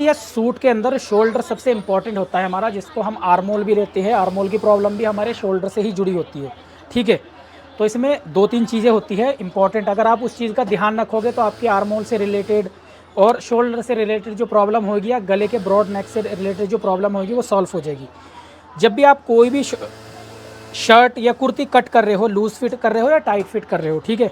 ये सूट के अंदर शोल्डर सबसे इम्पोर्टेंट होता है हमारा, जिसको हम आर्मोल भी रहते हैं। आर्मोल की प्रॉब्लम भी हमारे शोल्डर से ही जुड़ी होती है, ठीक है। तो इसमें 2-3 चीज़ें होती है इम्पॉर्टेंट। अगर आप उस चीज़ का ध्यान रखोगे तो आपकी आर्मोल से रिलेटेड और शोल्डर से रिलेटेड जो प्रॉब्लम होगी या गले के ब्रॉड नेक से रिलेटेड जो प्रॉब्लम होगी वो सॉल्व हो जाएगी। जब भी आप कोई भी शर्ट या कुर्ती कट कर रहे हो, लूज फिट कर रहे हो या टाइट फिट कर रहे हो, ठीक है,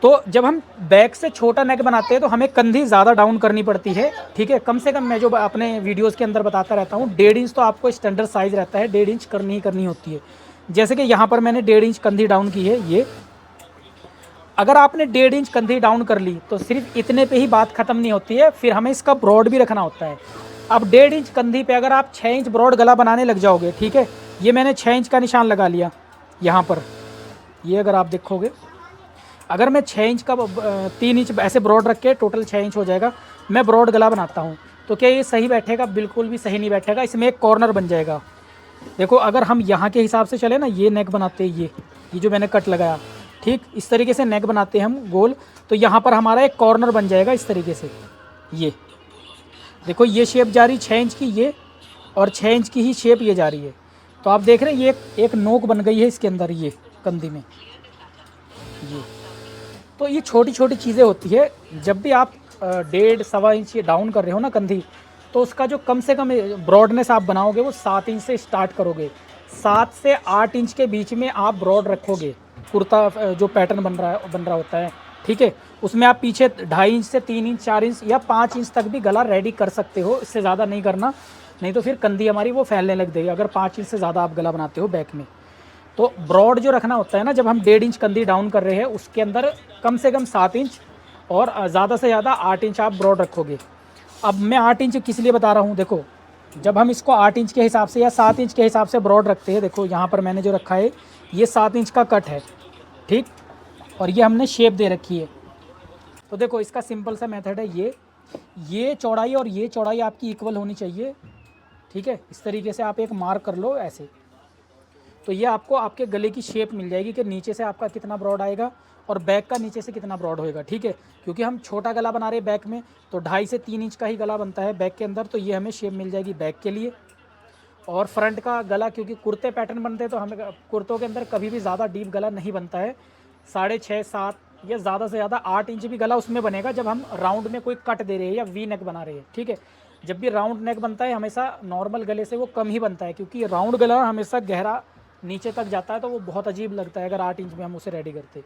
तो जब हम बैक से छोटा नेक बनाते हैं तो हमें कंधी ज़्यादा डाउन करनी पड़ती है, ठीक है। कम से कम मैं जो अपने वीडियोस के अंदर बताता रहता हूँ, 1.5 इंच तो आपको स्टैंडर्ड साइज़ रहता है, 1.5 इंच करनी ही करनी होती है। जैसे कि यहाँ पर मैंने 1.5 इंच कंधी डाउन की है। ये अगर आपने 1.5 इंच कंधी डाउन कर ली तो सिर्फ इतने पे ही बात ख़त्म नहीं होती है, फिर हमें इसका ब्रॉड भी रखना होता है। अब 1.5 इंच कंधी पे अगर आप 6 इंच ब्रॉड गला बनाने लग जाओगे, ठीक है, ये मैंने 6 इंच का निशान लगा लिया यहाँ पर। ये अगर आप देखोगे, अगर मैं 6 इंच का 3 इंच ऐसे ब्रॉड रख के टोटल 6 इंच हो जाएगा, मैं ब्रॉड गला बनाता हूँ, तो क्या ये सही बैठेगा? बिल्कुल भी सही नहीं बैठेगा। इसमें एक कॉर्नर बन जाएगा। देखो, अगर हम यहाँ के हिसाब से चले ना, ये नेक बनाते हैं, ये जो मैंने कट लगाया, ठीक इस तरीके से नेक बनाते हैं हम गोल, तो यहाँ पर हमारा एक कॉर्नर बन जाएगा इस तरीके से। ये देखो, ये शेप जा रही 6 इंच की, ये और 6 इंच की ही शेप ये जा रही है। तो आप देख रहे हैं ये एक नोक बन गई है इसके अंदर, ये कंधी में। ये तो ये छोटी छोटी चीज़ें होती है। जब भी आप 1.5-1.25 इंच डाउन कर रहे हो ना कंधी, तो उसका जो कम से कम ब्रॉडनेस आप बनाओगे वो 7 इंच से स्टार्ट करोगे। 7 से 8 इंच के बीच में आप ब्रॉड रखोगे। कुर्ता जो पैटर्न बन रहा होता है, ठीक है, उसमें आप पीछे 2.5 इंच से 3 इंच 4 इंच या 5 इंच तक भी गला रेडी कर सकते हो। इससे ज़्यादा नहीं करना, नहीं तो फिर कंधी हमारी वो फैलने लग जाएगी अगर 5 इंच से ज़्यादा आप गला बनाते हो बैक में। तो ब्रॉड जो रखना होता है ना, जब हम 1.5 इंच कंधी डाउन कर रहे हैं, उसके अंदर कम से कम 7 इंच और ज़्यादा से ज़्यादा 8 इंच आप ब्रॉड रखोगे। अब मैं 8 इंच किस लिए बता रहा हूँ, देखो, जब हम इसको 8 इंच के हिसाब से या 7 इंच के हिसाब से ब्रॉड रखते हैं, देखो यहाँ पर मैंने जो रखा है ये 7 इंच का कट है, ठीक, और ये हमने शेप दे रखी है। तो देखो, इसका सिंपल सा मेथड है, ये चौड़ाई और ये चौड़ाई आपकी इक्वल होनी चाहिए, ठीक है। इस तरीके से आप एक मार्क कर लो ऐसे, तो ये आपको आपके गले की शेप मिल जाएगी कि नीचे से आपका कितना ब्रॉड आएगा और बैक का नीचे से कितना ब्रॉड होएगा, ठीक है। क्योंकि हम छोटा गला बना रहे हैं बैक में, तो 2.5 से 3 इंच का ही गला बनता है बैक के अंदर, तो ये हमें शेप मिल जाएगी बैक के लिए। और फ्रंट का गला, क्योंकि कुर्ते पैटर्न बनते हैं तो हमें कुर्तों के अंदर कभी भी ज़्यादा डीप गला नहीं बनता है। 6.5-7 या ज़्यादा से ज़्यादा 8 इंच भी गला उसमें बनेगा जब हम राउंड में कोई कट दे रहे हैं या वी नेक बना रहे हैं, ठीक है। जब भी राउंड नेक बनता है हमेशा नॉर्मल गले से वो कम ही बनता है, क्योंकि राउंड गला हमेशा गहरा नीचे तक जाता है, तो वो बहुत अजीब लगता है अगर 8 इंच में हम उसे रेडी करते।